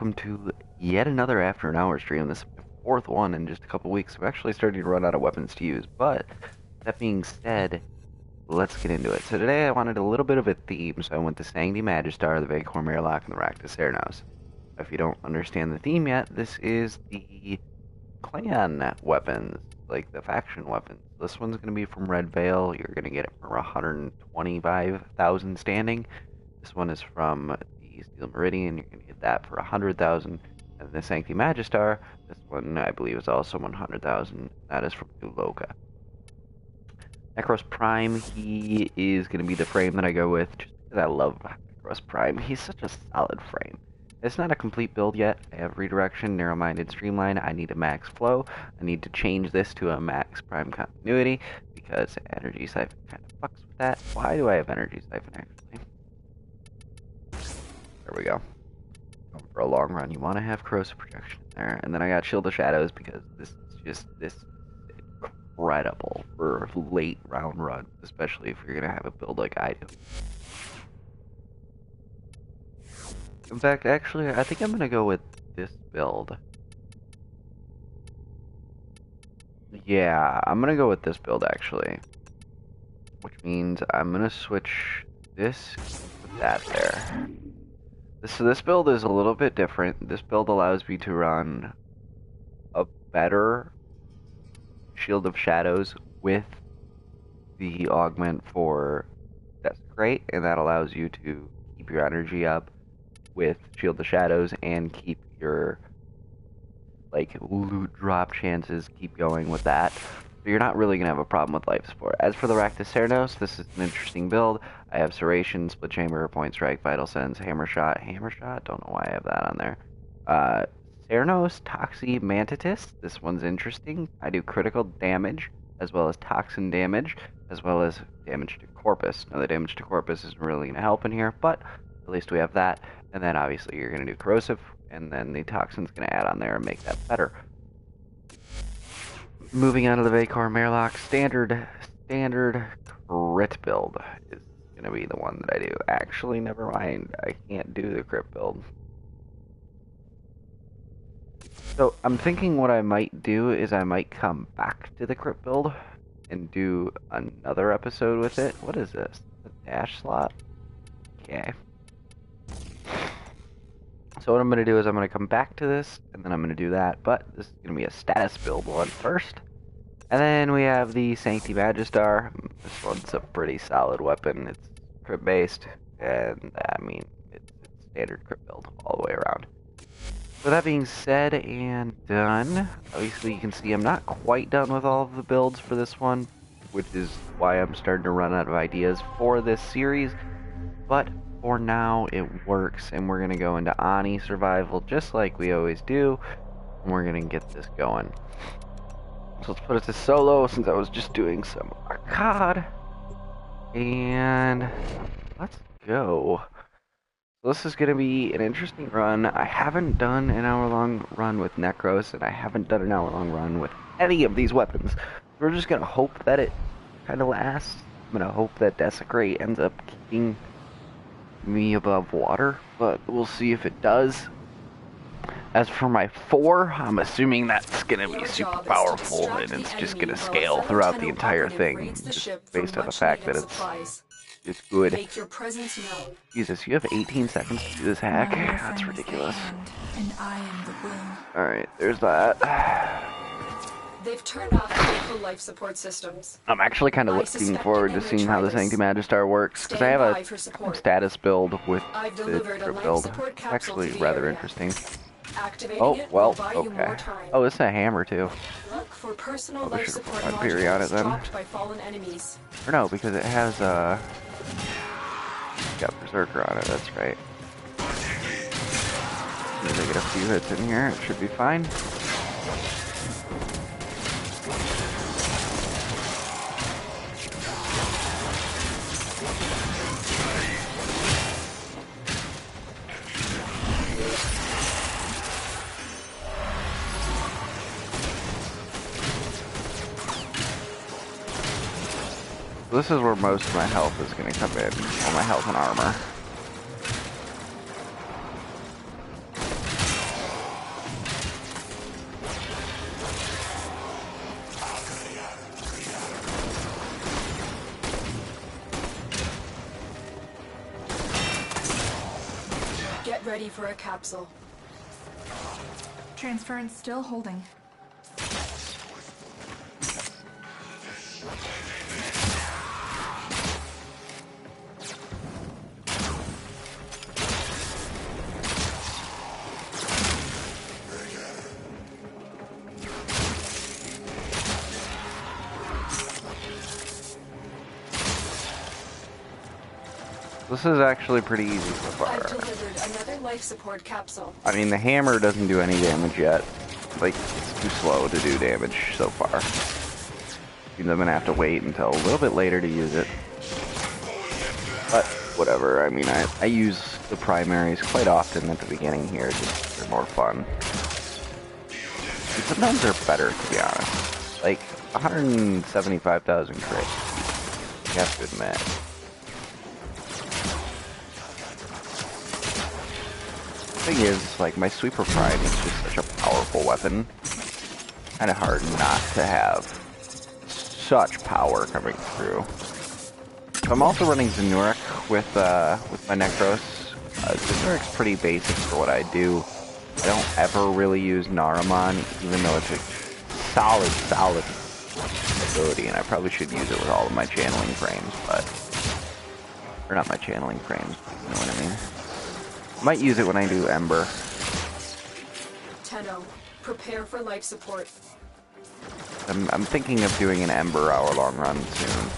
welcome to yet another After an Hour stream. This is my fourth one in just a couple weeks. I'm actually starting to run out of weapons to use, but that being said, let's get into it. So today I wanted a little bit of a theme, so I went to Sangdi Magistar, the Vacor Murloc, and the Rakta Cernos. If you don't understand the theme yet, this is the clan weapons, like the faction weapons. This one's going to be from Red Veil. You're going to get it for 125,000 standing. This one is from the Steel Meridian. You're going to get that for 100,000. And the Sancti Magistar, this one I believe is also 100,000. That is from New Loka. Nekros Prime, he is going to be the frame that I go with, just because I love Nekros Prime. He's such a solid frame. It's not a complete build yet. I have redirection, narrow-minded, streamline. I need a max flow. I need to change this to a max prime continuity because energy siphon kind of fucks with that. Why do I have energy siphon actually? There we go. Going for a long run, you want to have corrosive protection in there. And then I got Shield of Shadows because this is just incredible for late round runs, especially if you're gonna have a build like I do. In fact, actually, I think I'm gonna go with this build. Yeah, I'm gonna go with this build actually. Which means I'm gonna switch this with that there. So this build is a little bit different. This build allows me to run a better Shield of Shadows with the augment for Desecrate, and that allows you to keep your energy up with Shield of Shadows and keep your like loot drop chances keep going with that. So you're not really gonna have a problem with life support. As for the Rakta Cernos, this is an interesting build. I have Serration, Split Chamber, Point Strike, Vital Sense, Hammer Shot, don't know why I have that on there. Cernos, Toxie, Mantitis, this one's interesting. I do critical damage, as well as toxin damage, as well as damage to Corpus. Now the damage to Corpus isn't really gonna help in here, but at least we have that. And then obviously you're gonna do corrosive, and then the toxin's gonna add on there and make that better. Moving on to the Vacor Murloc, standard crit build is gonna be the one that I do. Actually, never mind. I can't do the crit build. So I'm thinking what I might do is I might come back to the crit build and do another episode with it. What is this? A dash slot? Okay. So what I'm going to do is I'm going to come back to this, and then I'm going to do that, but this is going to be a status build one first. And then we have the Sancti Magistar. This one's a pretty solid weapon. It's crit based, and I mean, it's standard crit build all the way around. With that being said and done, obviously you can see I'm not quite done with all of the builds for this one, which is why I'm starting to run out of ideas for this series, but for now it works, and we're going to go into Ani survival just like we always do, and we're going to get this going. So let's put it to solo since I was just doing some arcade, and let's go. This is going to be an interesting run. I haven't done an hour-long run with Nekros, and I haven't done an hour-long run with any of these weapons. We're just going to hope that it kind of lasts. I'm going to hope that Desecrate ends up keeping me above water, but we'll see if it does. As for my 4, I'm assuming that's going to be super powerful, and it's just going to scale throughout the entire thing, just based on the fact that it's good. Jesus, you have 18 seconds to do this hack? That's ridiculous. Alright, there's that. They've turned off critical life support systems. I'm actually kind of looking forward to seeing how the Sancti Magistar works, because I have a status build with the trip build. It's actually rather interesting. Oh, well, okay. Oh, this is a hammer, too. Look for personal Probably life should have support put Fury on it, then. dropped by fallen enemies. Or no, because it has, got Berserker on it, that's right. As soon as I get a few hits in here, it should be fine. This is where most of my health is going to come in, all my health and armor. ready for a capsule. Transference still holding. This is actually pretty easy so far. I've delivered another life support capsule. I mean, the hammer doesn't do any damage yet. Like, it's too slow to do damage so far. Means I'm gonna have to wait until a little bit later to use it. But, whatever. I mean, I use the primaries quite often at the beginning here, just they're more fun. And sometimes they're better, to be honest. Like, 175,000 crit. You have to admit. The thing is, like, my Sweeper Prime is just such a powerful weapon. Kinda hard not to have such power coming through. So I'm also running Zenuric with my Nekros. Zenuric's pretty basic for what I do. I don't ever really use Naramon, even though it's a solid ability, and I probably should use it with all of my channeling frames, but... Or not my channeling frames, but you know what I mean. Might use it when I do Ember. Tenno, prepare for life support. I'm thinking of doing an Ember hour-long run soon.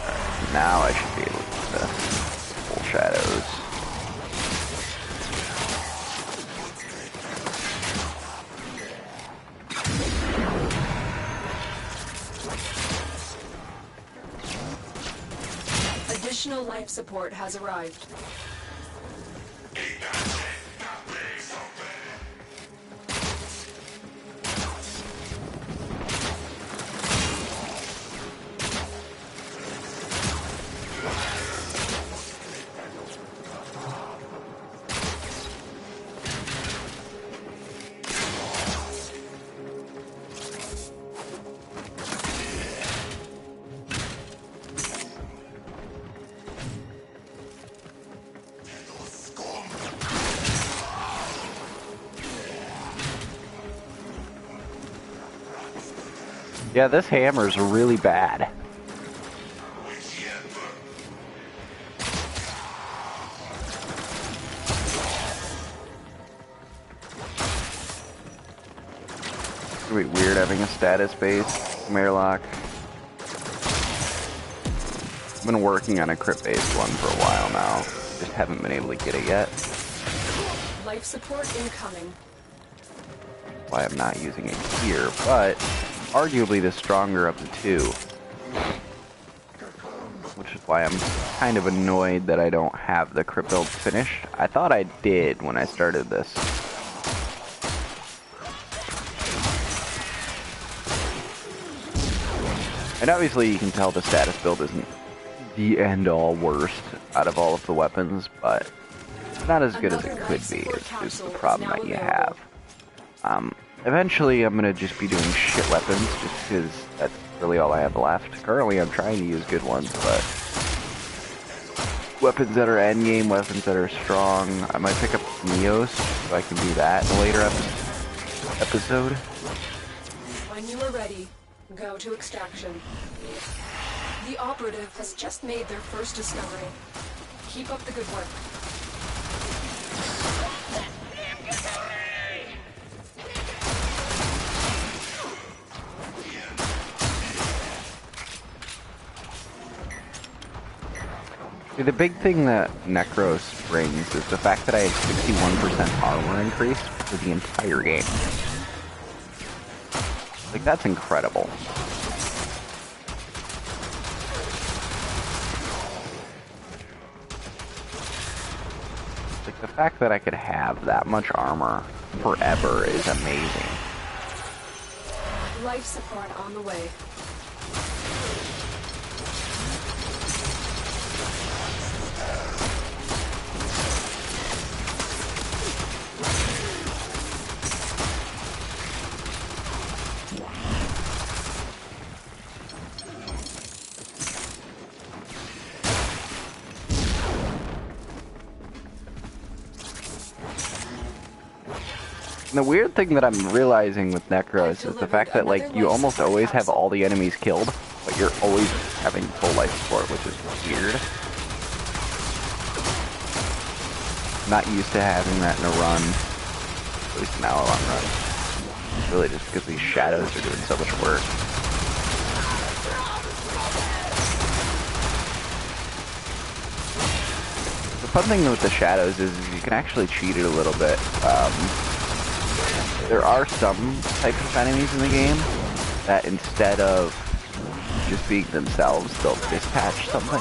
Alright, now I should be able to do this. Full shadows. Additional life support has arrived. Yeah, this hammer's really bad. It's gonna be weird having a status-based Marelock. I've been working on a crit-based one for a while now. Just haven't been able to get it yet. Life support incoming. Why I'm not using it here, but arguably the stronger of the two. Which is why I'm kind of annoyed that I don't have the crit build finished. I thought I did when I started this. And obviously you can tell the status build isn't the end-all worst out of all of the weapons, but it's not as good as it could be, is the problem that you have. Eventually I'm going to just be doing shit weapons, just because that's really all I have left. Currently I'm trying to use good ones, but weapons that are endgame, weapons that are strong. I might pick up Neos, so I can do that in a later episode. When you are ready, go to extraction. The operative has just made their first discovery. Keep up the good work. The big thing that Nekros brings is the fact that I have 61% armor increase for the entire game. Like, that's incredible. Like, the fact that I could have that much armor forever is amazing. Life support on the way. And the weird thing that I'm realizing with I've Nekros is the delivered fact that, like, another you life almost support always have capsule. all the enemies killed, but you're always having full life support, which is weird. Not used to having that in a run. At least now on run. Really just because these shadows are doing so much work. The fun thing with the shadows is you can actually cheat it a little bit. There are some types of enemies in the game that instead of just being themselves, they'll dispatch something.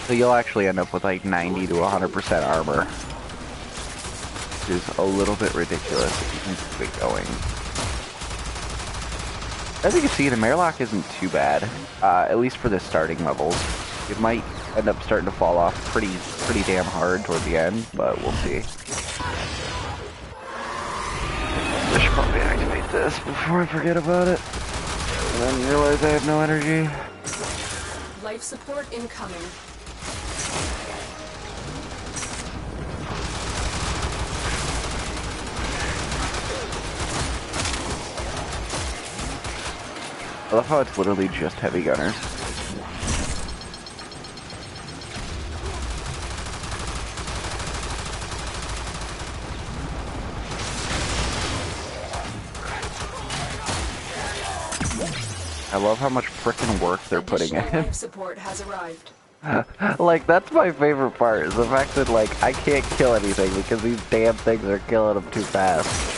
So you'll actually end up with like 90 to 100% armor, which is a little bit ridiculous if you can keep it going. As you can see, the Murloc isn't too bad, at least for the starting levels. It might end up starting to fall off pretty damn hard toward the end, but we'll see. I should probably activate this before I forget about it, and then realize I have no energy. Life support incoming. I love how it's literally just heavy gunners. I love how much frickin' work they're putting in. Life support has arrived. Like, that's my favorite part, is the fact that, like, I can't kill anything because these damn things are killing them too fast.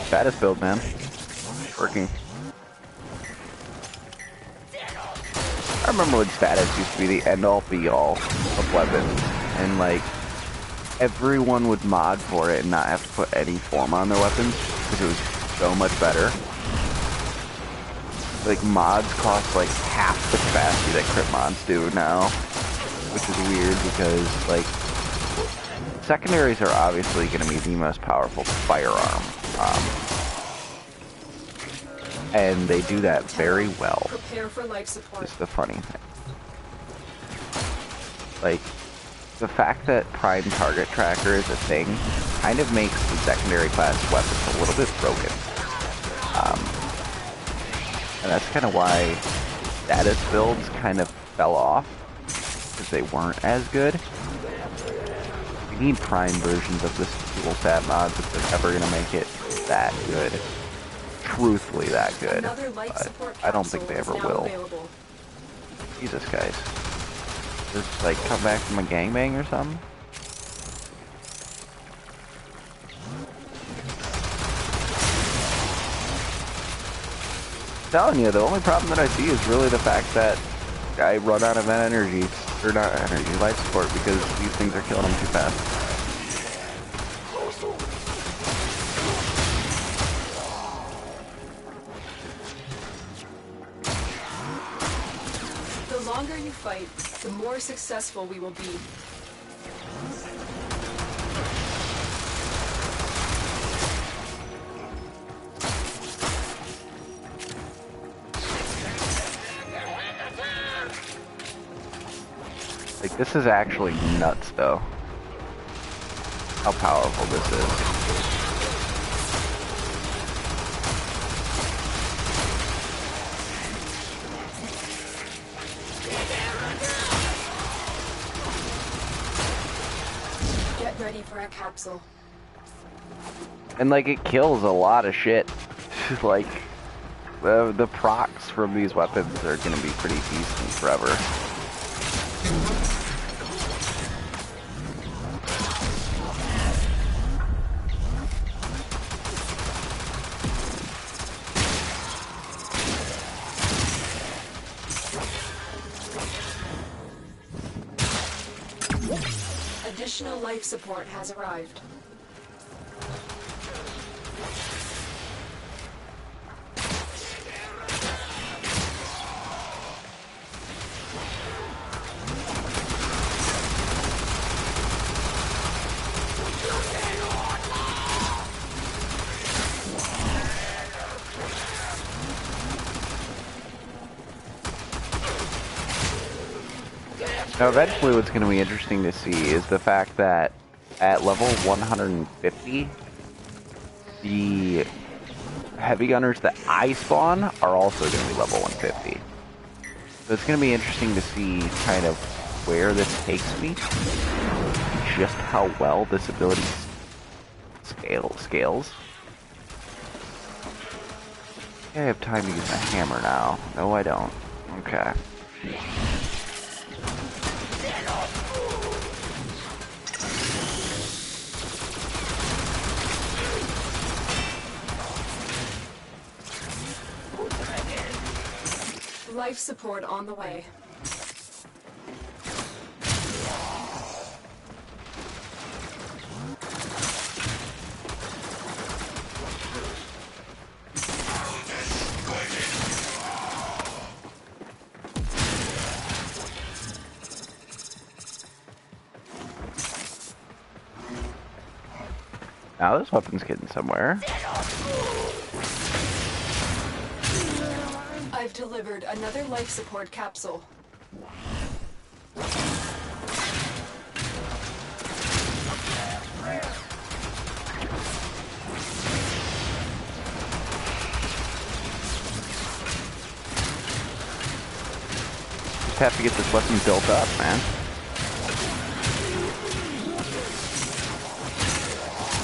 Status build, man. Working. I remember when status used to be the end-all be-all of weapons, and like, everyone would mod for it and not have to put any form on their weapons, because it was so much better. Like, mods cost like half the capacity that crit mods do now, which is weird because, like, secondaries are obviously going to be the most powerful firearm. And they do that very well. Prepare for life support. Is the funny thing. Like, the fact that Prime Target Tracker is a thing kind of makes the secondary class weapons a little bit broken. And that's kind of why status builds kind of fell off, because they weren't as good. We need Prime versions of this dual stat mods if they're ever going to make it that good. Truthfully that good, but I don't think they ever will. Available. Jesus, guys. Just, like, come back from a gangbang or something? I'm telling you, the only problem that I see is really the fact that I run out of energy, or not energy, life support, because these things are killing them too fast. The longer you fight, the more successful we will be. Like, this is actually nuts, though. How powerful this is. Get ready for a capsule. And, like, it kills a lot of shit. Like, the procs from these weapons are gonna be pretty decent forever. Additional life support has arrived. Now, eventually what's going to be interesting to see is the fact that at level 150, the heavy gunners that I spawn are also going to be level 150. So it's going to be interesting to see kind of where this takes me, just how well this ability scales. I have time to use my hammer now. No, I don't. Okay. Life support on the way. Now this weapon's getting somewhere. I've delivered another life support capsule. Just have to get this weapon built up, man.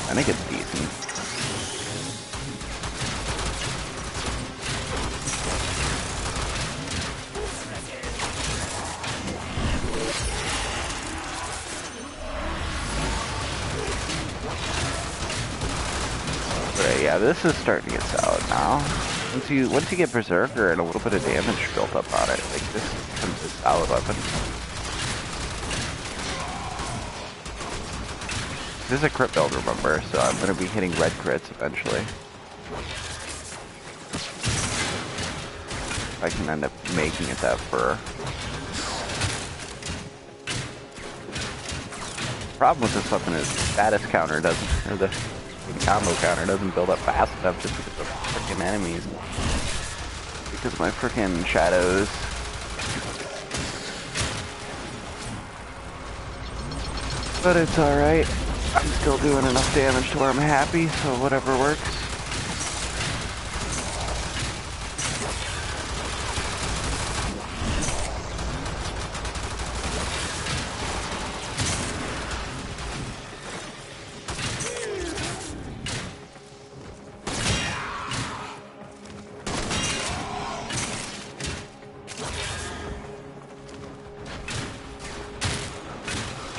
I think it's decent. But yeah, this is starting to get solid now. Once you get Berserker and a little bit of damage built up on it, like this becomes a solid weapon. This is a crit build, remember, so I'm going to be hitting red crits eventually. I can end up making it that fur. The problem with this weapon is the status counter doesn't, or the combo counter doesn't build up fast enough just because of freaking enemies. Because of my freaking shadows. But it's alright. I'm still doing enough damage to where I'm happy, so whatever works.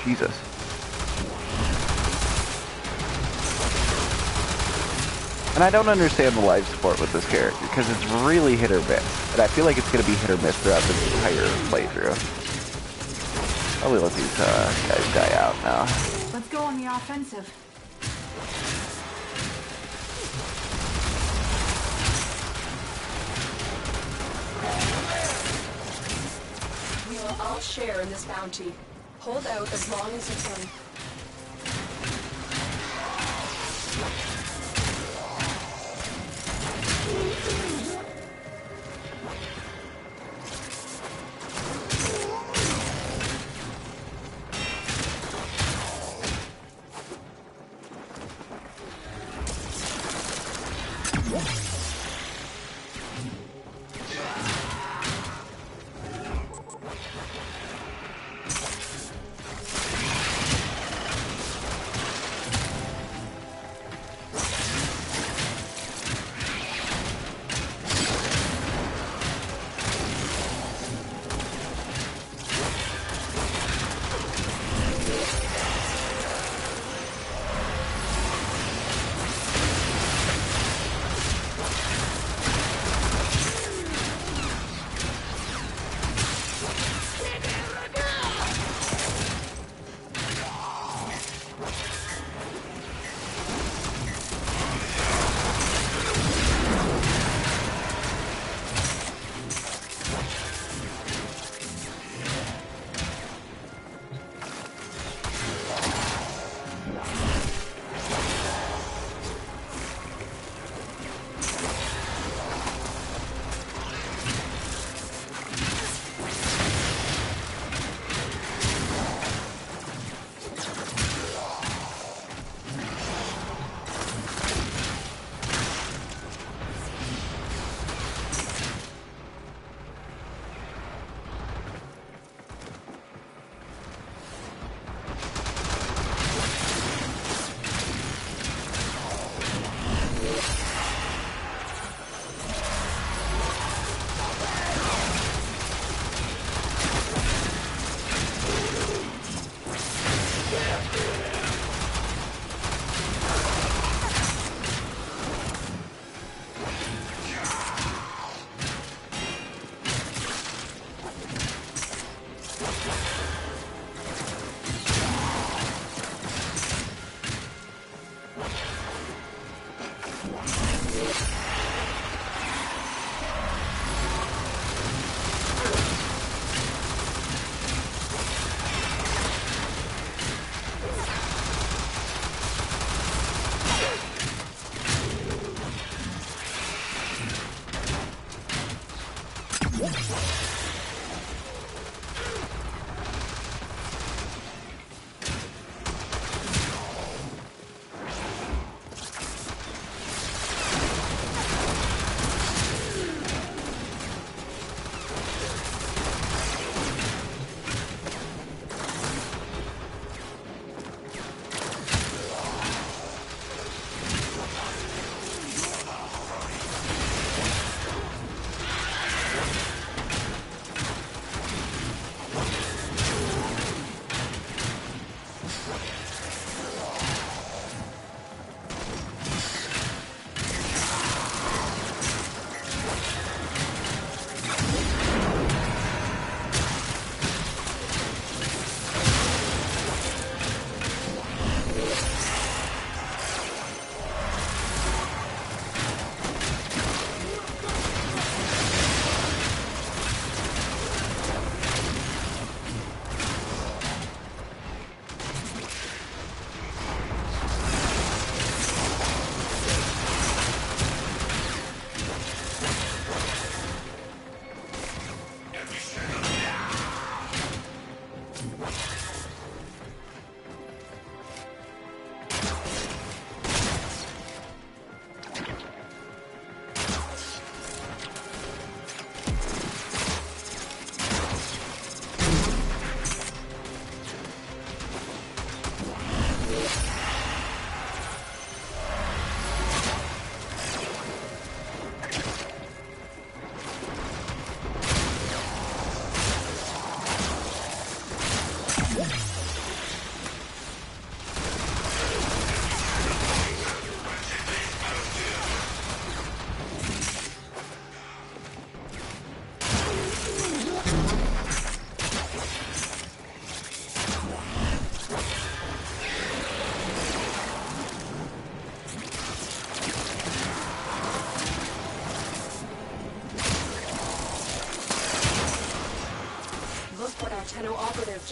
Jesus. And I don't understand the life support with this character, because it's really hit or miss. And I feel like it's going to be hit or miss throughout the entire playthrough. Probably let these guys die out now. Let's go on the offensive. We will all share in this bounty. Hold out as long as you can.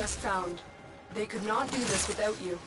just found. They could not do this without you.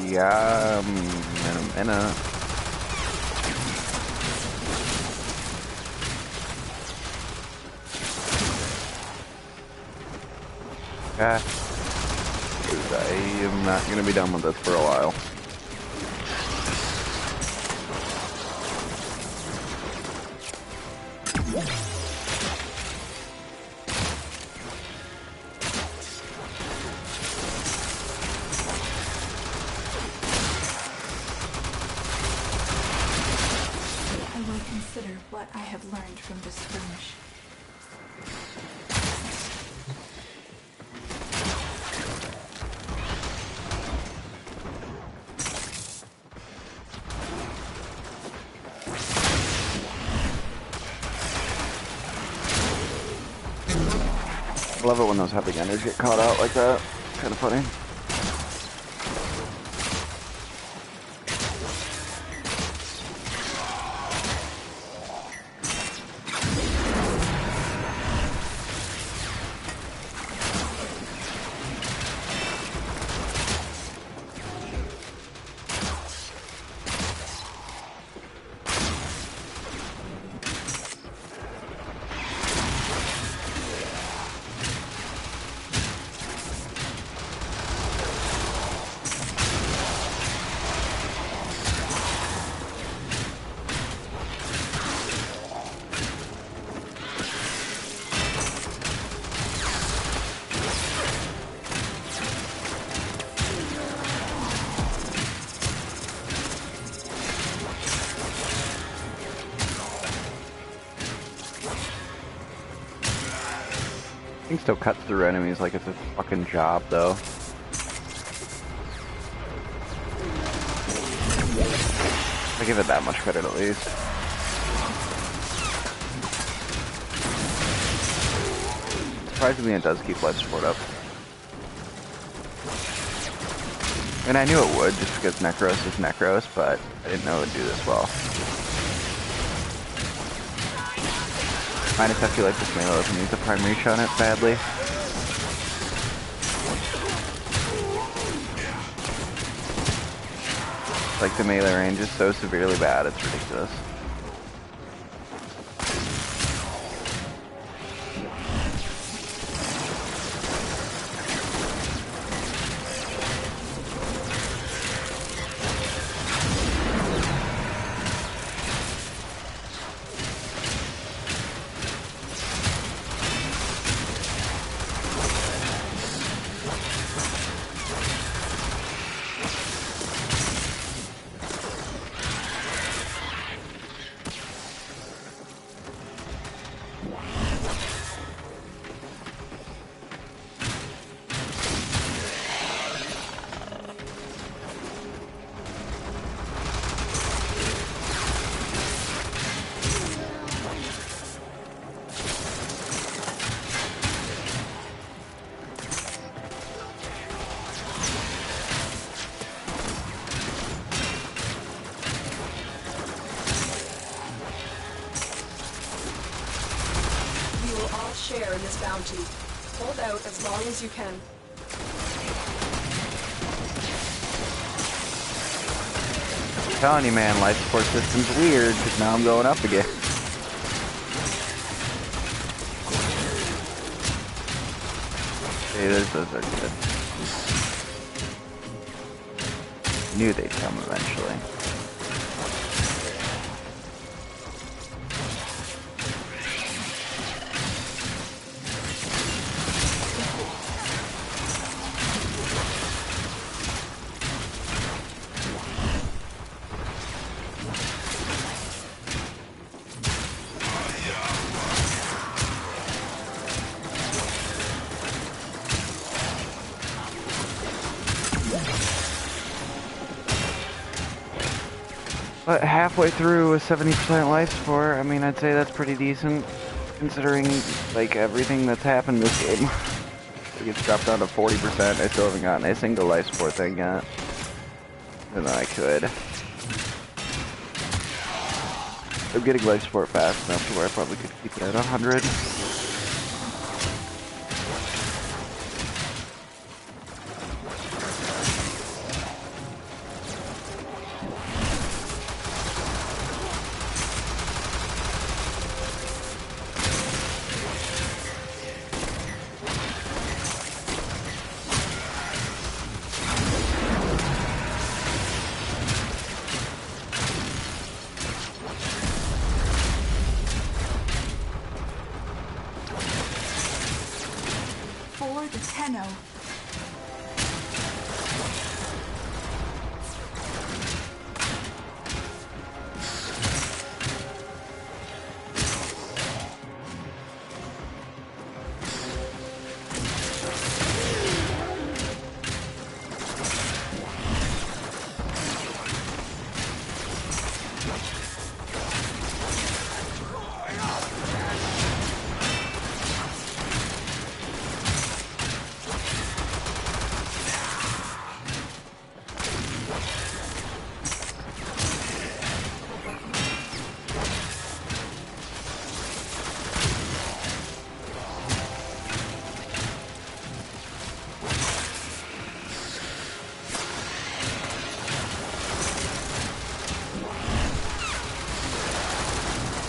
Yeah, in a minute. Yeah. I am not going to be done with this for a while. I will consider what I have learned from this skirmish. I love it when those heavy gunners get caught out like that. Kind of funny. Thing still cuts through enemies like it's a fucking job, though. I give it that much credit at least. Surprisingly, it does keep life support up. And I knew it would just because Nekros is Nekros, but I didn't know it would do this well. Minus I feel like this melee doesn't use the primary shot it badly. Like the melee range is so severely bad, it's ridiculous. bounty. Hold out as long as you can. I'm telling you, man, life support system's weird, because now I'm going up again. Hey, those are good. Knew they'd come eventually. But halfway through with 70% life support, I mean, I'd say that's pretty decent, considering, like, everything that's happened this game. Like, it's dropped down to 40%, I still haven't gotten a single life support thing yet. And then I could. I'm getting life support fast enough to where I probably could keep it at 100.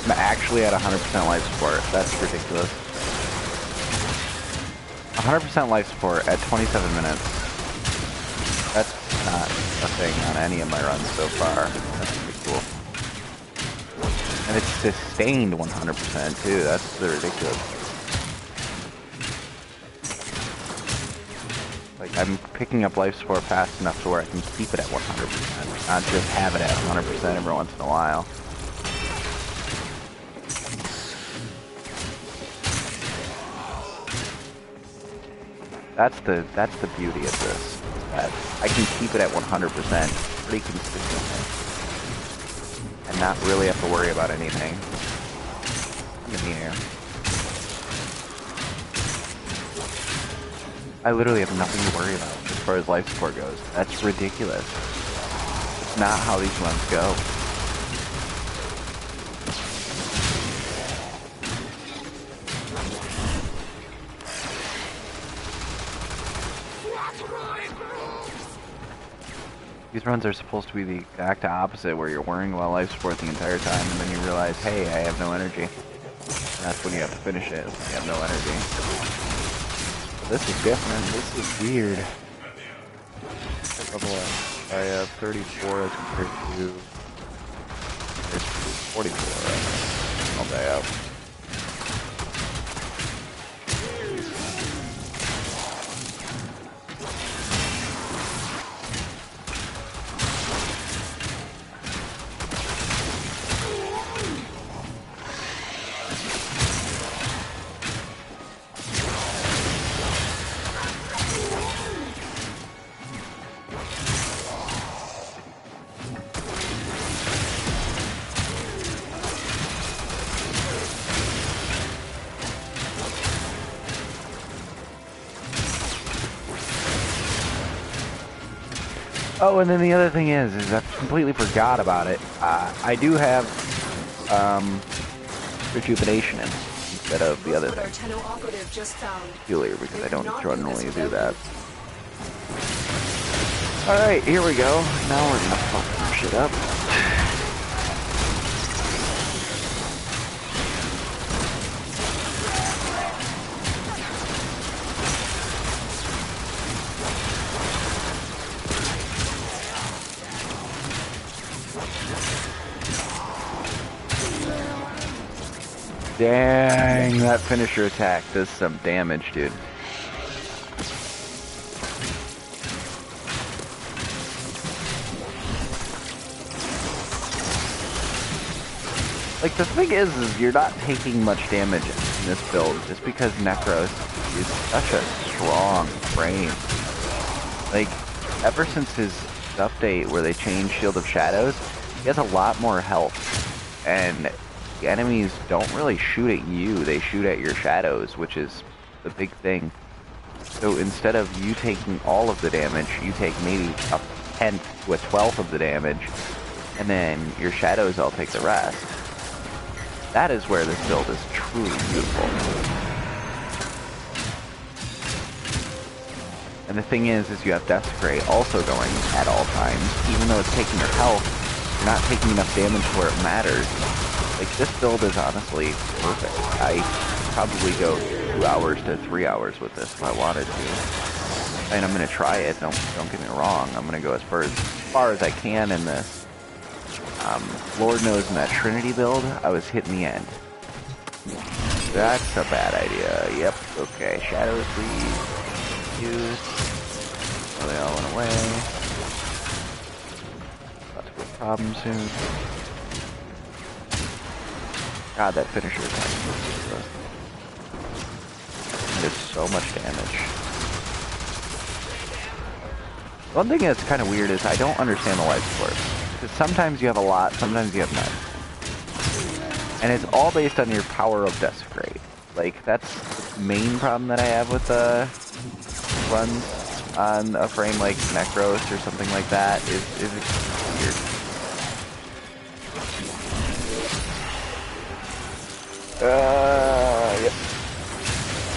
I'm actually at 100% life support. That's ridiculous. 100% life support at 27 minutes. That's not a thing on any of my runs so far. That's pretty cool. And it's sustained 100% too. That's ridiculous. Like, I'm picking up life support fast enough to where I can keep it at 100%, not just have it at 100% every once in a while. That's the beauty of this. That I can keep it at 100% pretty consistently, and not really have to worry about anything in here. I literally have nothing to worry about as far as life support goes. That's ridiculous. It's not how these runs go. These runs are supposed to be the exact opposite, where you're worrying about life support the entire time, and then you realize, hey, I have no energy. And that's when you have to finish it, when you have no energy. This is different. This is weird. I have 34 as compared to 44. I'll die out. Oh, and then the other thing is I completely forgot about it. I do have rejuvenation in instead of the other Look what our thing. Tenno operative just found. Peculiar, because I They could don't not do normally this do without that. you. Alright, here we go. Now we're gonna fuck some shit up. Dang, that finisher attack does some damage, dude. Like, the thing is you're not taking much damage in this build just because Nekros is such a strong frame. Like, ever since his update where they changed Shield of Shadows, he has a lot more health. And the enemies don't really shoot at you, they shoot at your shadows, which is the big thing. So instead of you taking all of the damage, you take maybe a 10th to a 12th of the damage, and then your shadows all take the rest. That is where this build is truly beautiful. And the thing is you have Desecrate also going at all times. Even though it's taking your health, you're not taking enough damage where it matters. Like, this build is honestly perfect. I probably go 2 hours to 3 hours with this if I wanted to. And I'm gonna try it, don't get me wrong. I'm gonna go as far as I can in this. Lord knows in that Trinity build, I was hitting the end. That's a bad idea. Yep, okay. Shadows, please. Use. Oh, they all went away. About to be a problem soon. God, that finisher attack is ridiculous. It does so much damage. One thing that's kind of weird is I don't understand the life support. Because sometimes you have a lot, sometimes you have none. And it's all based on your power of Desecrate. Like, that's the main problem that I have with the runs on a frame like Nekros or something like that, is it's weird. Yep.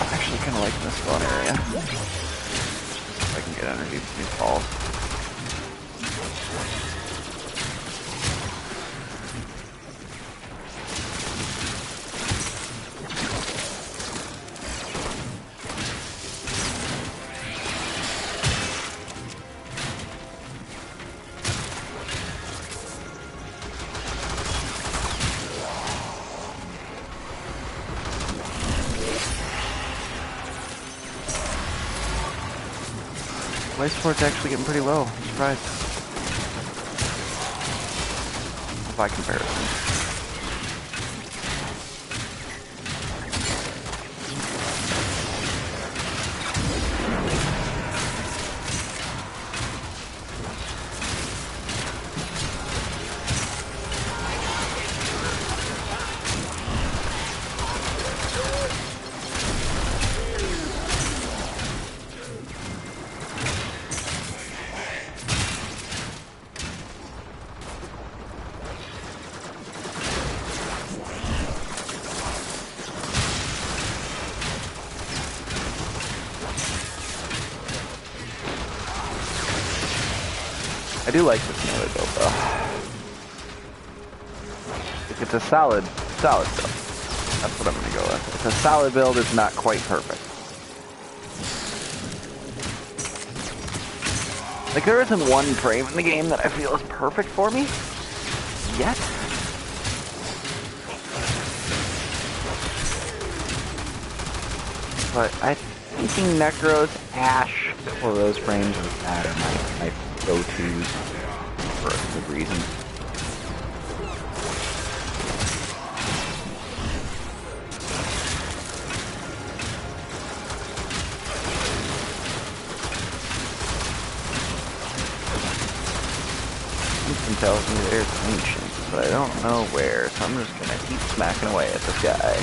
I'm actually kind of liking this spawn area. Just if I can get underneath these falls. Life support's actually getting pretty low. I'm surprised. By comparison. I do like this melee build though. It's a solid build. That's what I'm gonna go with. It's a solid build, it's not quite perfect. Like, there isn't one frame in the game that I feel is perfect for me yet. But I think Nekros, Ash, or those frames of that are my go-tos for a good reason. Something tells me there's ancients, but I don't know where, so I'm just gonna keep smacking away at this guy.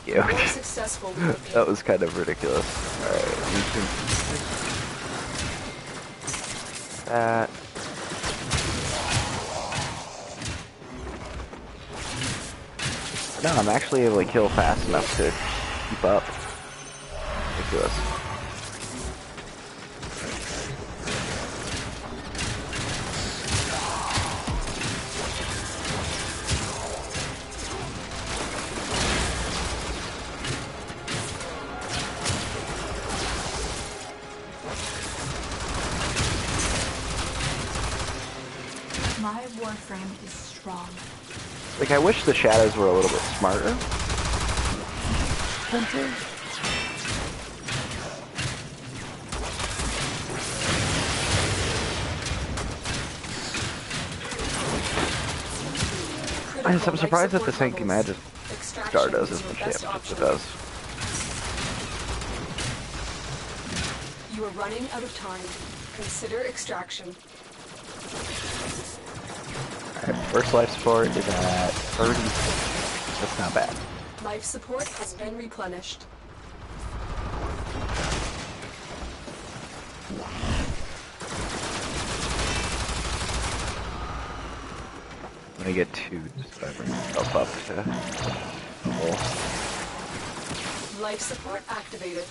you. The more successful we will be. That was kind of ridiculous. Alright, we can... that. No, I'm actually able to kill fast enough to keep up. Ridiculous. My warframe is strong. Like, I wish the shadows were a little bit smarter. I'm surprised that the Sanctity Magic Star does as much damage as it does. You are running out of time. Consider extraction. Alright, first life support is at 30. That's not bad. Life support has been replenished. I'm gonna get 2 just so I bring myself up to full. Life support activated.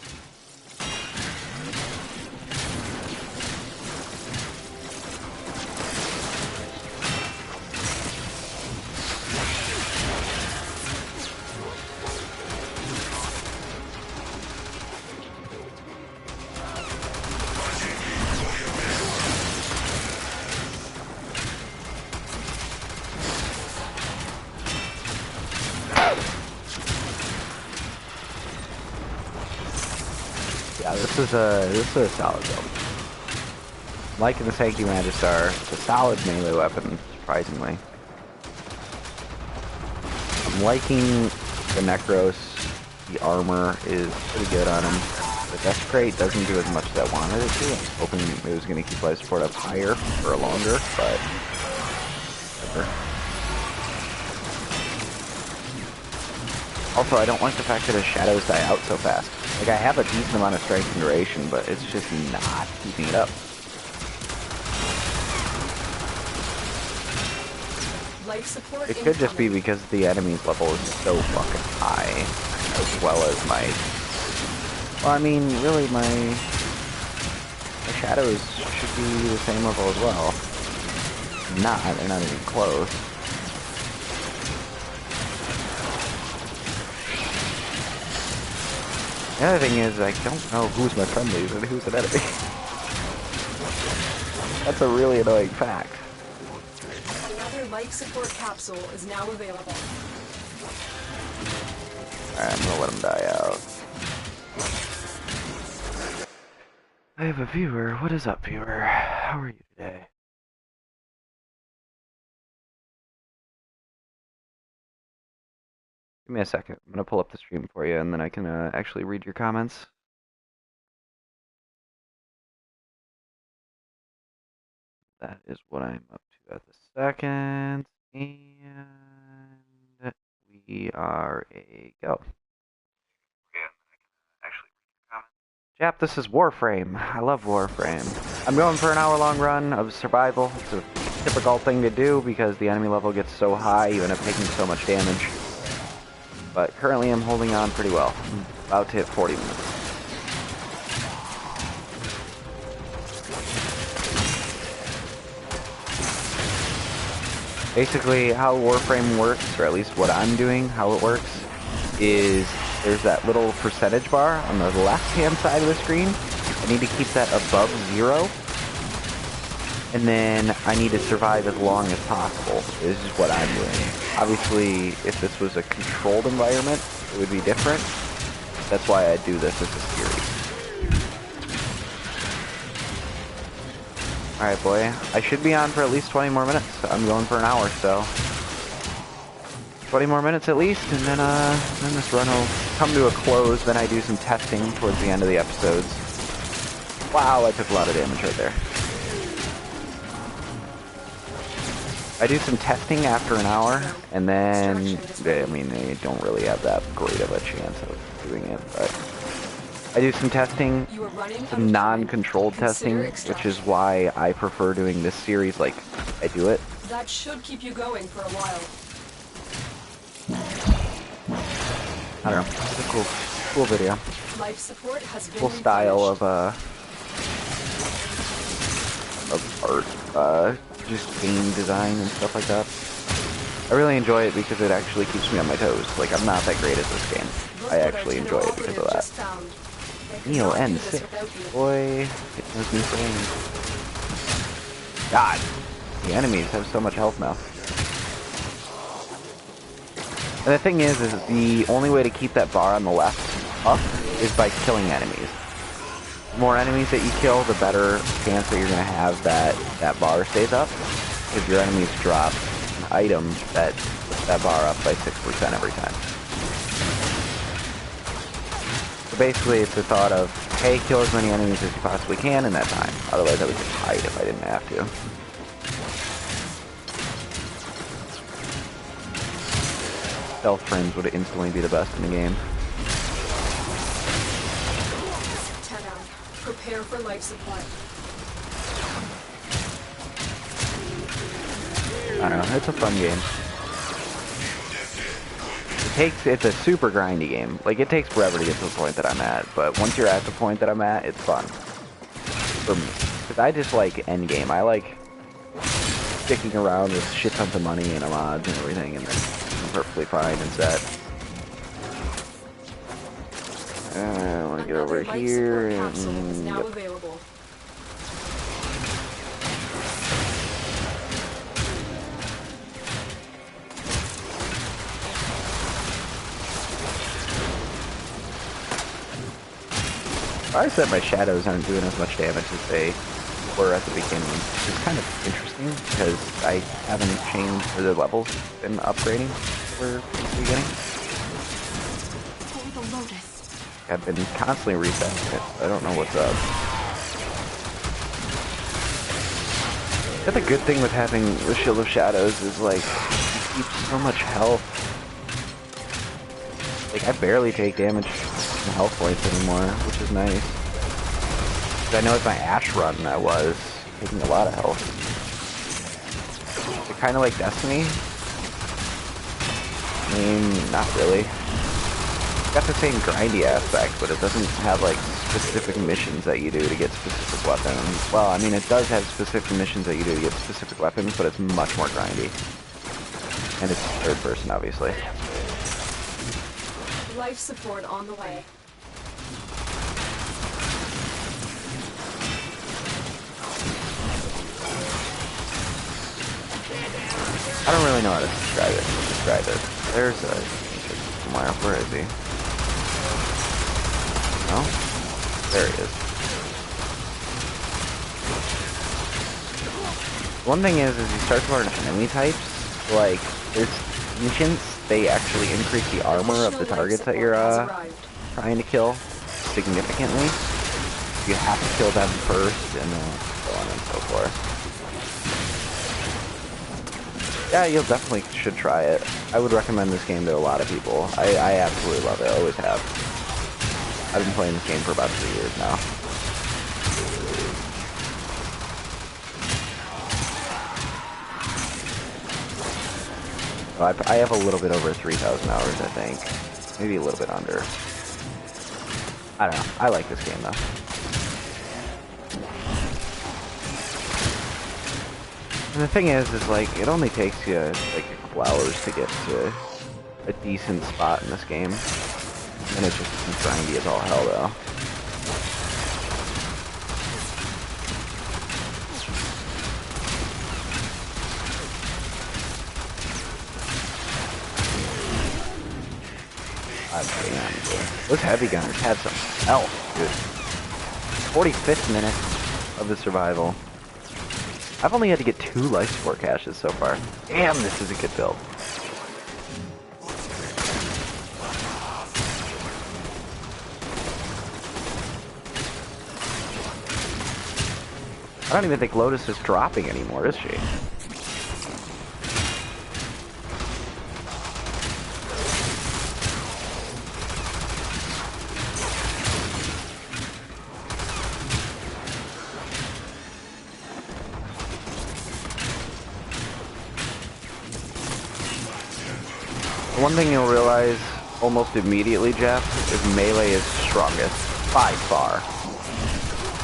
Yeah, this is a solid build. Liking the Sanctity Magistar, it's a solid melee weapon, surprisingly. I'm liking the Nekros. The armor is pretty good on him. The Desecrate doesn't do as much as I wanted it to. I was hoping it was going to keep life support up higher for longer, but whatever. Also, I don't like the fact that his shadows die out so fast. Like, I have a decent amount of strength and duration, but it's just not keeping it up. Life support It could just be because the enemy's level is so fucking high, as well as my... Well, I mean, really, my shadows should be the same level as well. Not, they're not even close. The other thing is, I don't know who's my friendlies and who's an enemy. That's a really annoying fact. Another life support capsule is now available. Alright, I'm gonna let him die out. I have a viewer. What is up, viewer? How are you today? Give me a second. I'm gonna pull up the stream for you, and then I can actually read your comments. That is what I'm up to at the second, and we are a go. Jap, this is Warframe. I love Warframe. I'm going for an hour-long run of survival. It's a typical thing to do because the enemy level gets so high, you end up taking so much damage. But currently I'm holding on pretty well. I'm about to hit 40 minutes. Basically, how Warframe works, or at least what I'm doing, how it works, is there's that little percentage bar on the left-hand side of the screen. I need to keep that above 0. And then I need to survive as long as possible. This is what I'm doing. Obviously, if this was a controlled environment, it would be different. That's why I do this as a series. Alright, boy. I should be on for at least 20 more minutes. I'm going for an hour, so 20 more minutes at least, and then this run will come to a close. Then I do some testing towards the end of the episodes. Wow, I took a lot of damage right there. I do some testing after an hour, and then, I mean, they don't really have that great of a chance of doing it, but I do some testing, some non-controlled testing, which is why I prefer doing this series like I do it. That should keep you going for a while. I don't know, it's a cool video. Life support has been Cool style of art, just game design and stuff like that. I really enjoy it because it actually keeps me on my toes. Like, I'm not that great at this game. I actually enjoy it because of that. Neo N6, boy, it was insane. God, the enemies have so much health now. And the thing is the only way to keep that bar on the left up is by killing enemies. The more enemies that you kill, the better chance that you're going to have that bar stays up. Because your enemies drop an item that puts that bar up by 6% every time. So basically it's the thought of, hey, kill as many enemies as you possibly can in that time. Otherwise I would just hide if I didn't have to. Stealth frames would instantly be the best in the game. Prepare for life supply. I don't know, it's a fun game. It's a super grindy game. Like, it takes forever to get to the point that I'm at, but once you're at the point that I'm at, it's fun. For me. Because I just like endgame. I like sticking around with shit tons of money and mods and everything, and then I'm perfectly fine and set. I want to get over here and... Yep. I said my shadows aren't doing as much damage as they were at the beginning, which is kind of interesting because I haven't changed the levels and upgrading for the beginning. I've been constantly resetting it. I don't know what's up. The good thing with having the Shield of Shadows is like it keeps so much health. Like I barely take damage in health points anymore, which is nice. I know with my Ash run I was taking a lot of health. It's kind of like Destiny. I mean, not really. It's got the same grindy aspect, but it doesn't have like specific missions that you do to get specific weapons. Well, I mean, it does have specific missions that you do to get specific weapons, but it's much more grindy. And it's third person, obviously. Life support on the way. I don't really know how to describe it. There's a somewhere. Where is he? No? There he is. One thing is you start to learn enemy types, like, there's ancients, they actually increase the armor of the targets that you're trying to kill significantly. You have to kill them first, and then so on and so forth. Yeah, you'll definitely should try it. I would recommend this game to a lot of people. I absolutely love it, I always have. I've been playing this game for about 3 years now. I have a little bit over 3,000 hours, I think. Maybe a little bit under. I don't know. I like this game, though. And the thing is like, it only takes you, like, a couple hours to get to a decent spot in this game. And it's just grindy as all hell, though. Those heavy gunners had some health, dude. 45th minute of the survival. I've only had to get 2 life support caches so far. Damn, this is a good build. I don't even think Lotus is dropping anymore, is she? One thing you'll realize almost immediately, Jeff, is melee is strongest, by far.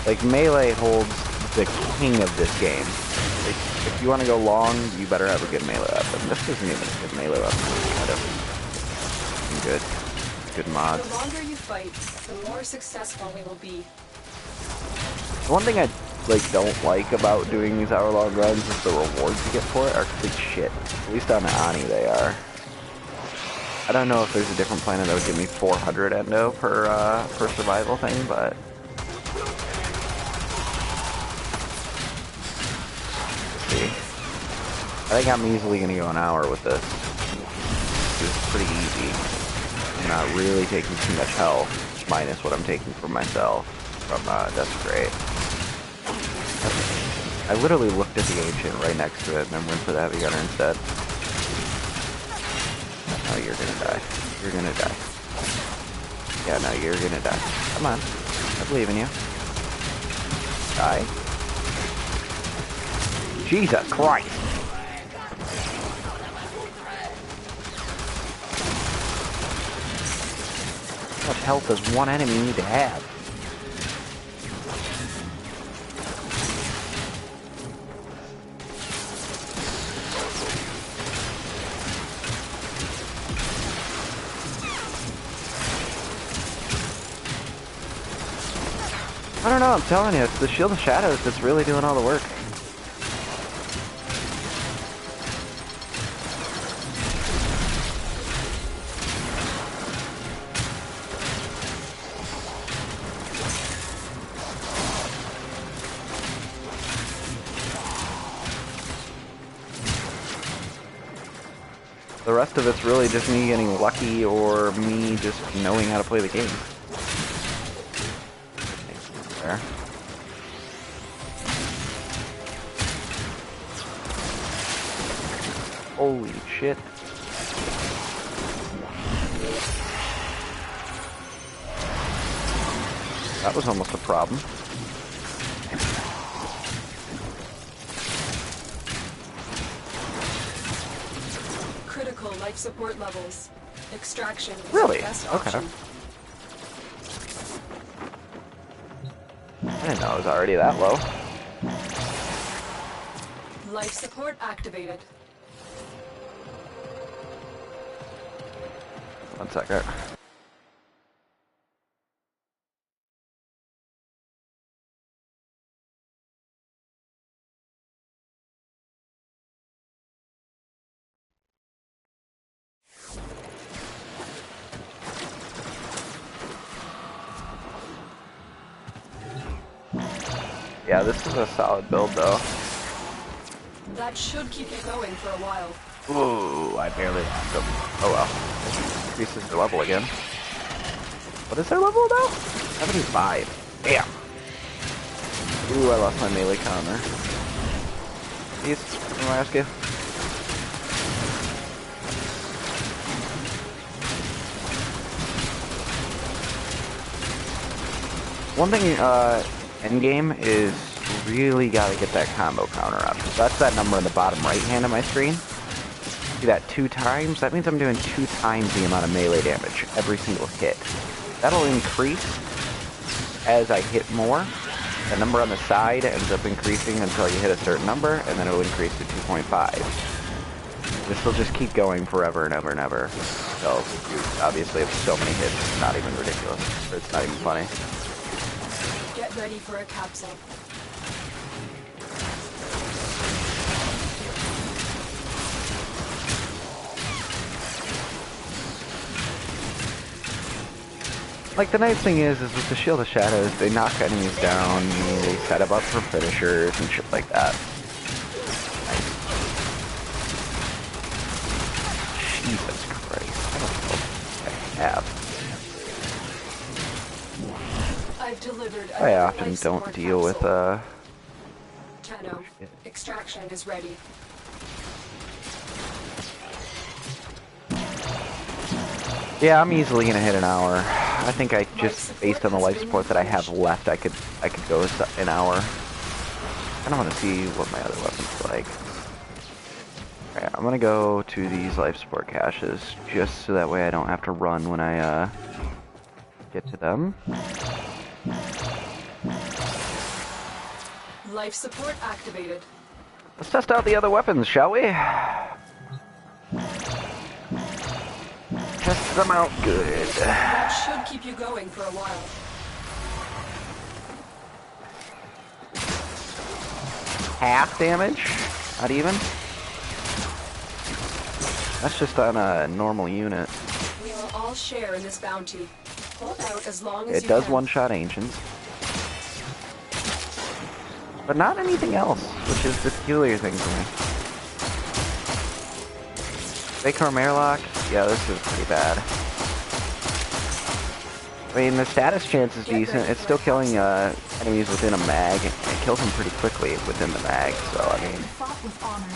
Like, melee holds the king of this game. Like, if you want to go long, you better have a good melee weapon. This isn't even a good melee weapon. It's kind of good. Good mods. The longer you fight, the more successful we will be. One thing I don't like about doing these hour-long runs is the rewards you get for it are complete shit. At least on Ani they are. I don't know if there's a different planet that would give me 400 endo per survival thing, but let's see. I think I'm easily gonna go an hour with this. It's pretty easy. I'm not really taking too much health, minus what I'm taking from myself from Desecrate. I literally looked at the Ancient right next to it and then went for the Heavy Gunner instead. Oh, you're gonna die. You're gonna die. Yeah, no, you're gonna die. Come on. I believe in you. Die. Jesus Christ! How much health does one enemy need to have? I don't know, I'm telling you, it's the Shield of Shadows that's really doing all the work. The rest of it's really just me getting lucky or me just knowing how to play the game. There. Holy shit. That was almost a problem. Critical life support levels. Extraction is Really? the best Okay. option. I didn't know it was already that low. Life support activated. One second. Yeah, this is a solid build though. That should keep you going for a while. Ooh, I barely lost them. Oh well. Increases their level again. What is their level now? 75. Damn. Ooh, I lost my melee counter. Please, what do I ask you? One thing, endgame is really gotta get that combo counter up. That's that number in the bottom right hand of my screen. Do that 2 times, that means I'm doing 2 times the amount of melee damage every single hit. That'll increase as I hit more. The number on the side ends up increasing until you hit a certain number, and then it'll increase to 2.5. This will just keep going forever and ever and ever. So, you obviously have so many hits, it's not even ridiculous. Or it's not even funny. Get ready for a capsule. Like, the nice thing is with the Shield of Shadows, they knock enemies down, they set them up for finishers and shit like that. Nice. Jesus Christ, I don't know what I have. I've delivered a I often life don't support deal with, capsule. Tano, extraction is ready. Yeah, I'm easily gonna hit an hour. I think I just, based on the life support that I have left, I could go an hour. I don't want to see what my other weapon's like. Alright, I'm gonna go to these life support caches, just so that way I don't have to run when I, get to them. Life support activated. Let's test out the other weapons, shall we? Test them out good. That should keep you going for a while. Half damage? Not even? That's just on a normal unit. We will all share in this bounty. Hold out as long as It you does can. one-shot Ancients. But not anything else, which is the peculiar thing for me. Baker Merlock? Yeah, this is pretty bad. I mean, the status chance is decent. It's still killing enemies within a mag, and it kills them pretty quickly within the mag, so I mean... Fought with honor.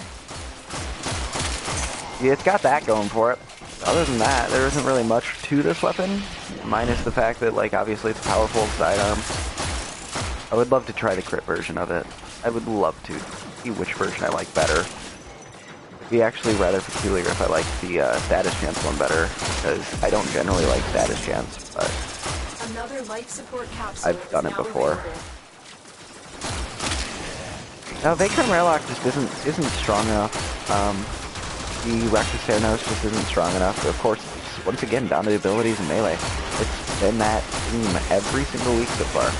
Yeah, it's got that going for it. Other than that, there isn't really much to this weapon, minus the fact that, like, obviously it's a powerful sidearm. I would love to try the crit version of it. I would love to see which version I like better. It'd be actually rather peculiar if I liked the status chance one better, because I don't generally like status chance, but Another life support capsule I've done is it now before. available. Now, Vacant Raillock just isn't strong enough. The Rectus Theranos just isn't strong enough. Of course, it's, once again, down to the abilities in melee. It's been that theme every single week so far.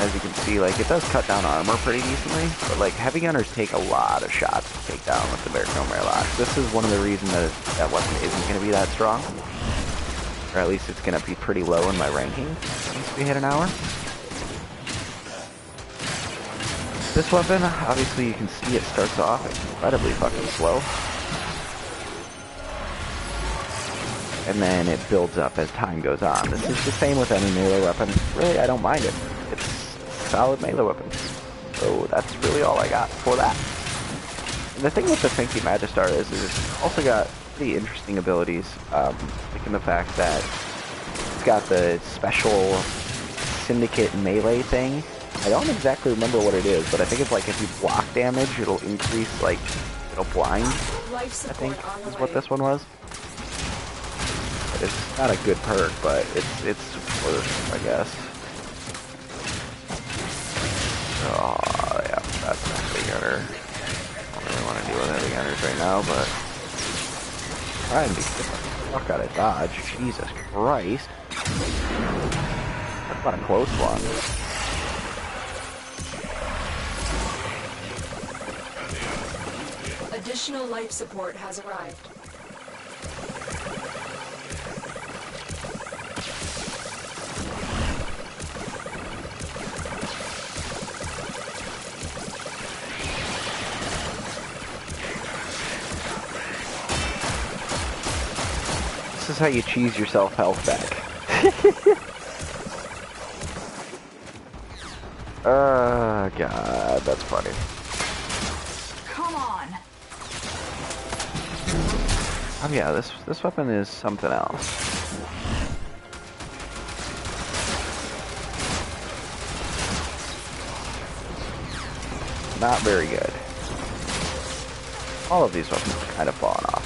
As you can see, like, it does cut down armor pretty decently, but, like, heavy gunners take a lot of shots to take down with the Bearcomb Raillock. This is one of the reasons that that weapon isn't going to be that strong. Or at least it's going to be pretty low in my ranking once we hit an hour. This weapon, obviously you can see it starts off incredibly fucking slow. And then it builds up as time goes on. This is the same with any melee weapon. Really, I don't mind it. It's a solid melee weapon. So that's really all I got for that. And the thing with the Sancti Magistar is it's also got pretty interesting abilities. Like in the fact that it's got the special syndicate melee thing. I don't exactly remember what it is, but I think it's like if you block damage, it'll increase, like, it'll blind, Life I think, support on the is what way. this one was. It's not a good perk, but it's worse, I guess. Oh, yeah, that's a heavy gunner. I don't really want to deal with heavy gunners right now, but... trying to get the fuck out of dodge. Jesus Christ. That's not a close one. Additional life support has arrived. This is how you cheese yourself health back. Oh god, that's funny. Come on. Oh yeah, this weapon is something else. Not very good. All of these weapons are kind of falling off.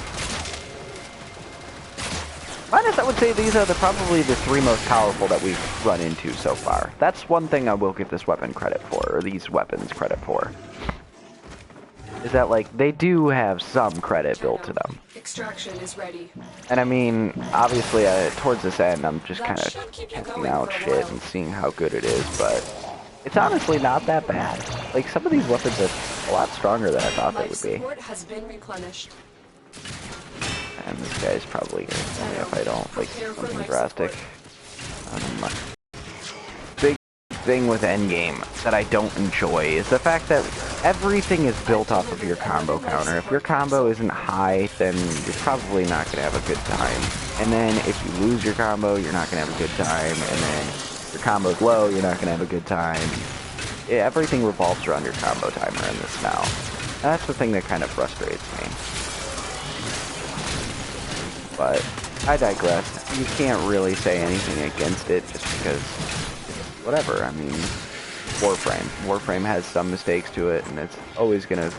Minus, I would say these are probably the three most powerful that we've run into so far. That's one thing I will give this weapon credit for, or these weapons credit for. Is that, like, they do have some credit built to them. Extraction is ready. And I mean, obviously, towards this end, I'm just kind That of should keep you testing going out for a shit while. and seeing how good it is, but it's honestly not that bad. Like, some of these weapons are a lot stronger than I thought they Life would be. support has been replenished. And this guy's probably gonna kill me if I don't, like, Prepare for something life drastic. Big thing with endgame that I don't enjoy is the fact that everything is built off of your combo counter. If your combo isn't high, then you're probably not gonna have a good time. And then if you lose your combo, you're not gonna have a good time. And then if your combo's low, you're not gonna have a good time. Everything revolves around your combo timer in this now. And that's the thing that kind of frustrates me. But I digress. You can't really say anything against it just because, whatever. I mean, Warframe. Warframe has some mistakes to it, and it's always going to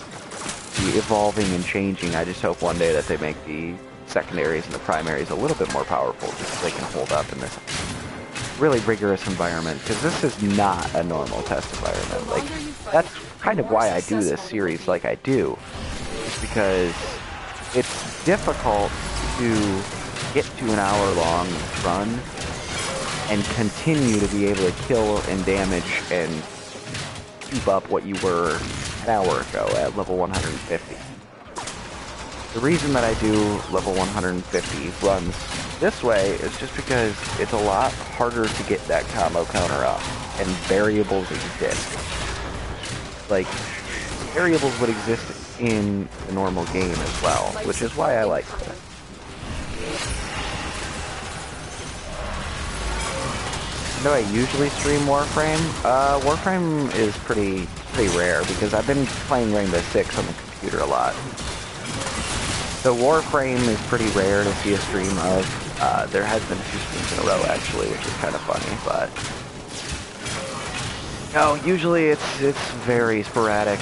be evolving and changing. I just hope one day that they make the secondaries and the primaries a little bit more powerful, just so they can hold up in this really rigorous environment, because this is not a normal test environment. Like, that's kind of why I do this series like I do, because it's difficult to get to an hour-long run and continue to be able to kill and damage and keep up what you were an hour ago at level 150. The reason that I do level 150 runs this way is just because it's a lot harder to get that combo counter up, and variables exist. Like, variables would exist in the normal game as well, which is why I like it. Do I usually stream Warframe? Warframe is pretty rare, because I've been playing Rainbow Six on the computer a lot. So Warframe is pretty rare to see a stream of. There has been 2 streams in a row, actually, which is kind of funny, but... No, usually it's very sporadic.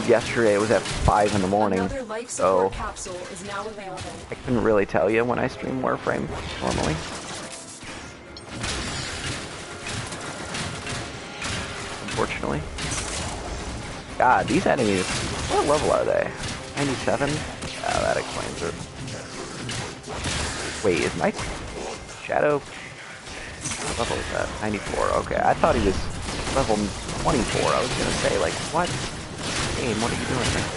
Yesterday it was at 5 in the morning, so I couldn't really tell you when I stream Warframe, normally. Unfortunately. God, these enemies, what level are they? 97? Oh, that explains it. Wait, is my Shadow... What level is that? 94, okay. I thought he was level 24. I was gonna say, like, what? Game, what are you doing there?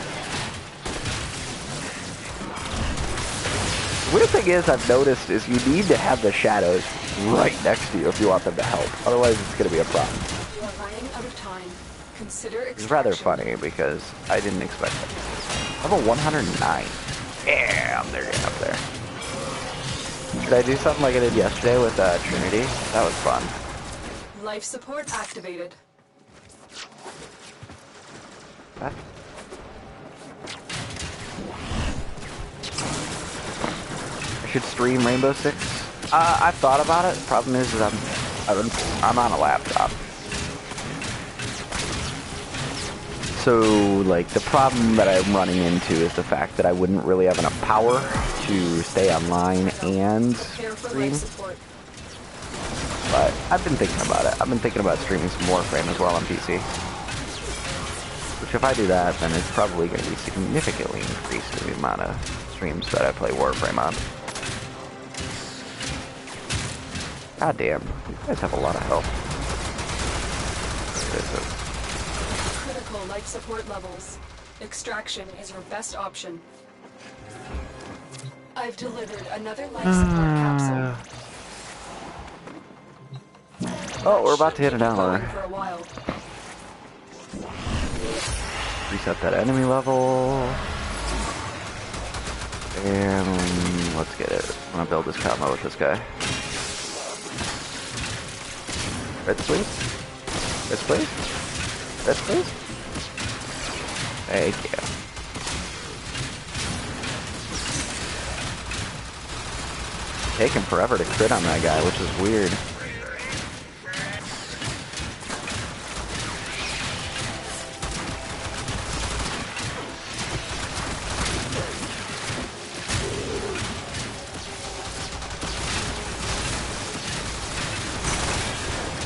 The weird thing is, I've noticed, is you need to have the shadows right next to you if you want them to help. Otherwise, it's gonna be a problem. You are running out of time. Consider extraction. It's rather funny, because I didn't expect that. Level 109. Yeah, they're getting up there. Should I do something like I did yesterday with Trinity? That was fun. Life support activated. What? I should stream Rainbow Six. I've thought about it. The problem is that I'm on a laptop. So, like, the problem that I'm running into is the fact that I wouldn't really have enough power to stay online and stream. But I've been thinking about it. I've been thinking about streaming some Warframe as well on PC. Which, if I do that, then it's probably going to be significantly increased in the amount of streams that I play Warframe on. God damn, you guys have a lot of health. Critical life support levels. Extraction is your best option. I've delivered another life support capsule. Oh, we're about to hit an hour. For a while. Reset that enemy level. And let's get it. I'm gonna build this combo with this guy. Reds, please. Reds, please. Reds, please. Thank you. Taking forever to crit on that guy, which is weird.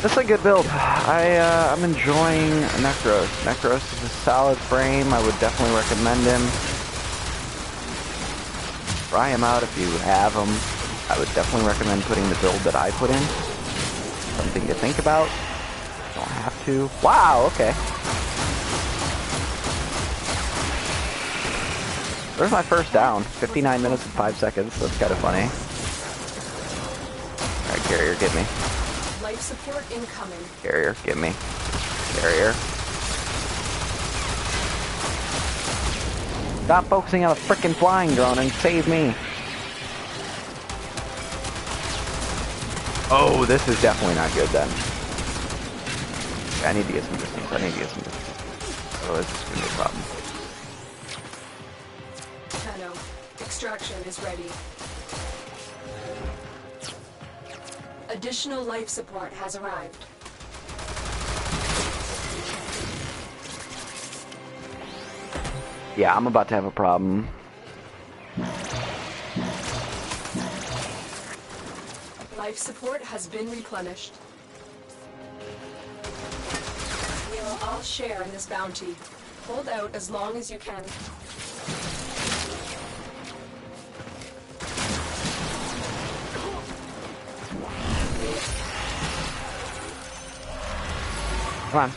This is a good build. I'm enjoying Nekros. Nekros is a solid frame. I would definitely recommend him. Try him out if you have him. I would definitely recommend putting the build that I put in. Something to think about. Don't have to. Wow, okay. There's my first down. 59 minutes and 5 seconds. That's kind of funny. Alright, Carrier, get me. Life support incoming. Carrier, get me. Carrier. Stop focusing on a frickin' flying drone and save me. Oh, this is definitely not good then. I need to get some distance. I need to get some distance. Oh, this is gonna be a problem. Nano, extraction is ready. Additional life support has arrived. Yeah, I'm about to have a problem. Life support has been replenished. We will all share in this bounty. Hold out as long as you can. Come on.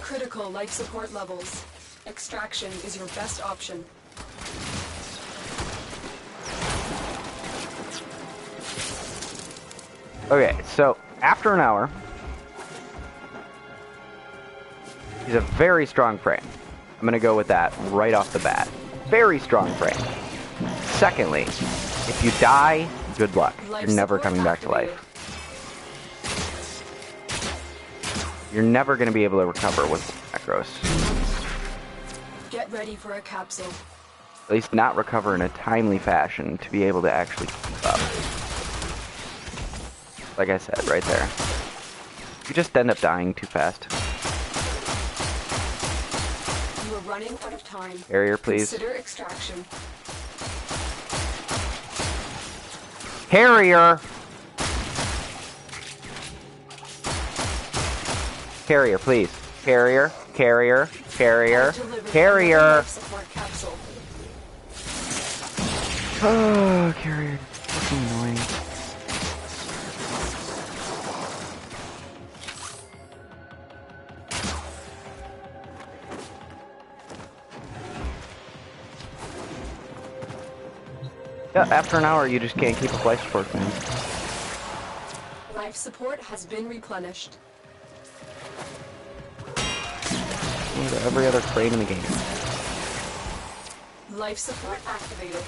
Critical life support levels. Extraction is your best option. Okay, so after an hour, he's a very strong frame. I'm going to go with that right off the bat. Very strong frame. Secondly, if you die, good luck. You're never coming back to life. You're never going to be able to recover with Nekros. Get ready for a capsule. At least not recover in a timely fashion to be able to actually keep up. Like I said, right there. You just end up dying too fast. You are running out of time. Carrier, please. Consider extraction. Carrier! Carrier, please. Carrier, carrier, carrier, carrier! Oh, carrier. Fucking annoying. Yeah, after an hour, you just can't keep up life support, man. Life support has been replenished. Every other frame in the game. Life support activated.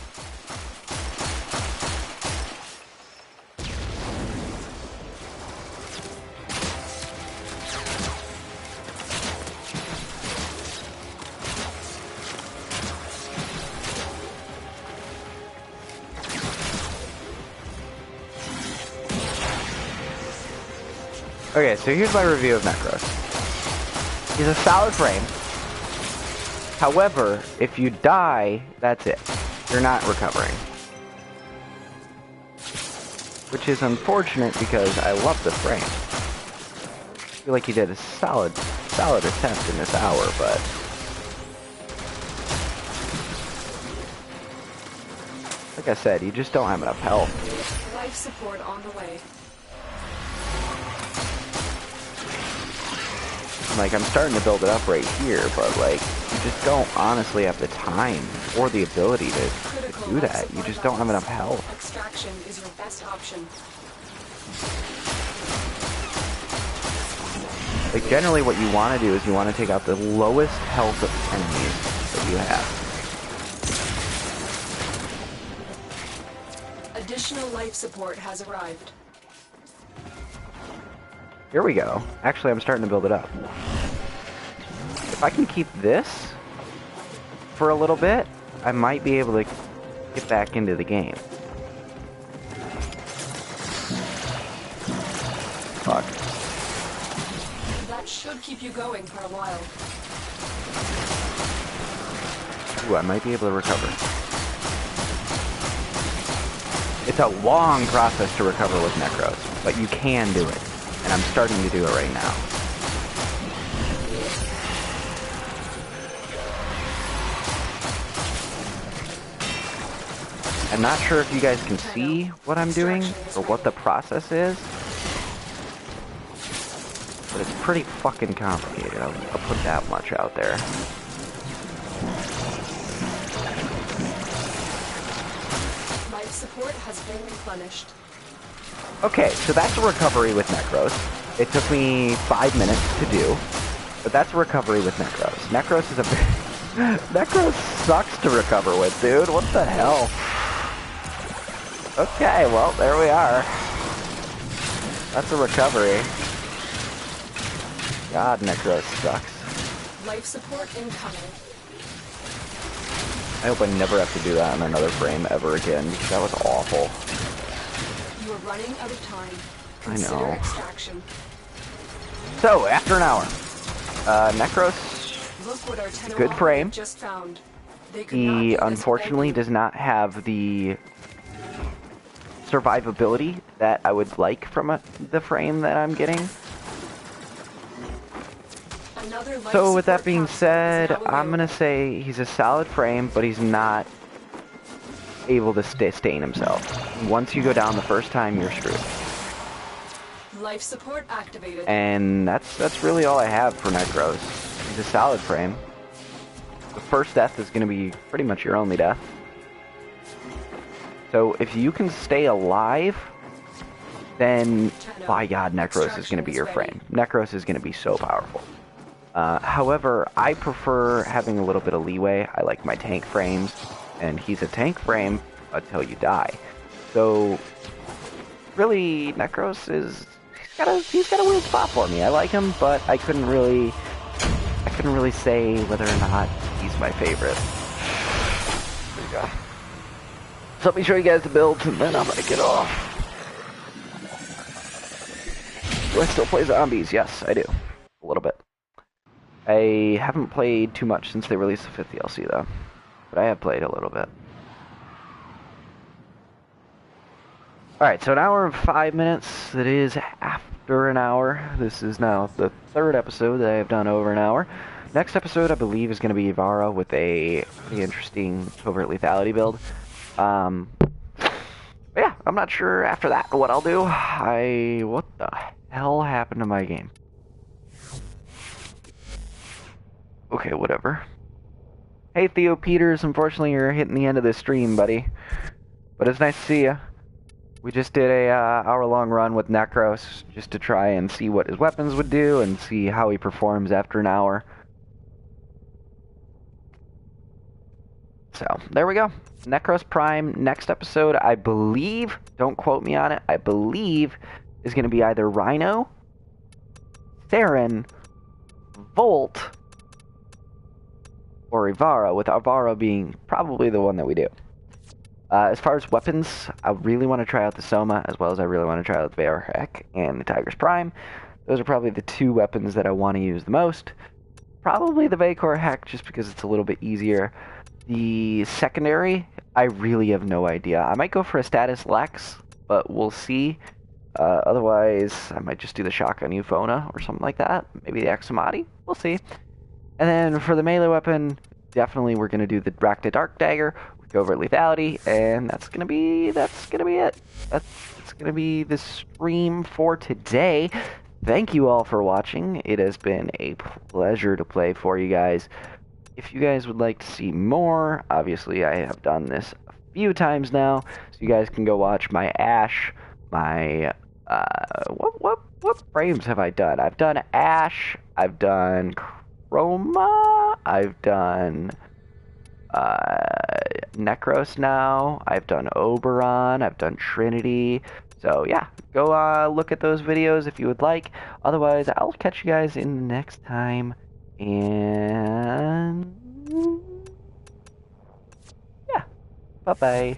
Okay, so here's my review of Nekros. He's a solid frame. However, if you die, that's it. You're not recovering. Which is unfortunate because I love the frame. I feel like he did a solid attempt in this hour, but... like I said, you just don't have enough health. Life support on the way. Like, I'm starting to build it up right here, but, like, you just don't honestly have the time or the ability to do that. You just don't have enough health. Extraction is your best option. Like, generally what you want to do is you want to take out the lowest health of enemies that you have. Additional life support has arrived. Here we go. Actually, I'm starting to build it up. If I can keep this for a little bit, I might be able to get back into the game. Fuck. That should keep you going for a while. Ooh, I might be able to recover. It's a long process to recover with Nekros, but you can do it. And I'm starting to do it right now. I'm not sure if you guys can see what I'm doing or what the process is, but it's pretty fucking complicated. I'll put that much out there. Life support has been replenished. Okay, so that's a recovery with Nekros. It took me 5 minutes to do, but that's a recovery with Nekros. Nekros is a Nekros sucks to recover with, dude. What the hell? Okay, well, there we are. That's a recovery. God, Nekros sucks. Life support incoming. I hope I never have to do that on another frame ever again, because that was awful. You are running out of time. I Consider know. extraction. So, after an hour, Nekros, Look what our 10 good frame. just found. They could He not leave us unfortunately open. does not have the survivability that I would like from the frame that I'm getting. Another life So with that support being capsule is said, now I'm gonna available. say he's a solid frame, but he's not able to sustain himself. Once you go down the first time, you're screwed. Life support activated. And that's really all I have for Nekros. He's a solid frame. The first death is gonna be pretty much your only death. So if you can stay alive, then by God, Nekros is gonna be your frame. Nekros is gonna be so powerful. However, I prefer having a little bit of leeway. I like my tank frames, and he's a tank frame until you die. So, really, Nekros is he's got a weird spot for me. I like him, but I couldn't really say whether or not he's my favorite. There you go. So let me show you guys the builds, and then I'm gonna get off. Do I still play zombies? Yes, I do. A little bit. I haven't played too much since they released the 5th DLC, though. But I have played a little bit. Alright, so an hour and 5 minutes. It is after an hour. This is now the 3rd episode that I have done over an hour. Next episode, I believe, is going to be Ibarra with a pretty interesting covert lethality build. Yeah, I'm not sure after that what I'll do. What the hell happened to my game? Okay, whatever. Hey, Theo Peters, unfortunately you're hitting the end of this stream, buddy. But it's nice to see you. We just did a hour-long run with Nekros, just to try and see what his weapons would do, and see how he performs after an hour. So, there we go. Nekros Prime, next episode, I believe, don't quote me on it, I believe is going to be either Rhino, Theron, Volt, or Ivara, with Ivara being probably the one that we do. As far as weapons, I really want to try out the Soma, as well as I really want to try out the Veor Heck and the Tiger's Prime. Those are probably the two weapons that I want to use the most. Probably the Vacor Heck, just because it's a little bit easier. The secondary, I really have no idea. I might go for a Status Lex, but we'll see. Otherwise, I might just do the Shotgun Euphona or something like that. Maybe the Examati, we'll see. And then for the melee weapon, definitely we're going to do the Drakta Dark Dagger with Covert Lethality, and that's gonna be it. That's gonna be the stream for today. Thank you all for watching. It has been a pleasure to play for you guys. If you guys would like to see more, obviously I have done this a few times now, so you guys can go watch my Ash, my what frames have I done? I've done Ash, I've done Chroma, I've done Nekros now, I've done Oberon, I've done Trinity. So yeah, go look at those videos if you would like. Otherwise, I'll catch you guys in the next time. And yeah, bye-bye.